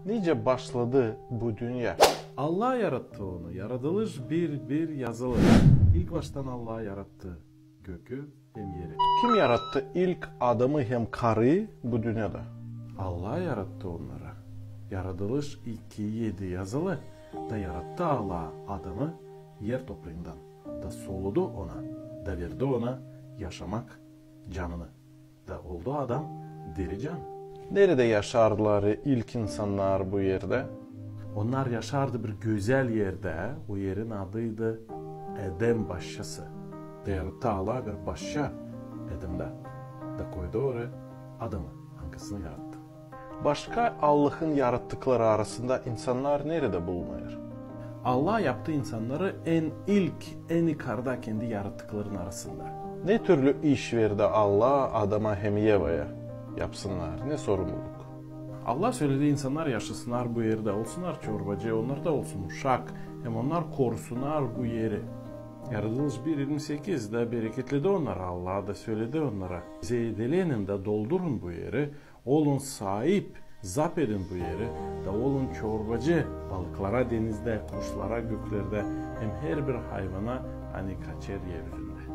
Nice başladı bu dünya? Allah yarattı onu. Yaratılış bir yazılı. İlk baştan Allah yarattı gökü hem yeri. Kim yarattı ilk adamı hem karıyı bu dünyada? Allah yarattı onları. Yaratılış 2:7 yazılı. Da yarattı Allah adamı yer toprağından. Da soludu ona. Da verdi ona yaşamak canını. Da oldu adam diri can. Nerede yaşardılar ilk insanlar bu yerde? Onlar yaşardı bir güzel yerde. O yerin adıydı Edem başçası. Da yarattı Allah bir başça Edem'de. Da koydu oraya adamı. Hangisini yarattı? Başka Allah'ın yarattıkları arasında insanlar nerede bulunur? Allah yaptı insanları en yukarıda kendi yarattıkların arasında. Ne türlü iş verdi Allah adama hem Yeva'ya yapsınlar? Ne sorumluluk? Allah söyledi insanlar yaşasınlar bu yerde, olsunlar çorbacı, onlar da olsun uşak. Hem onlar korusunlar bu yeri. Yaratılış 1:28'de bereketledi onlara, Allah da söyledi onlara. Zeydelenin de doldurun bu yeri, olun sahip, zap edin bu yeri. Da olun çorbacı, balıklara denizde, kuşlara göklerde, hem her bir hayvana hani kaçer yeryüzünde.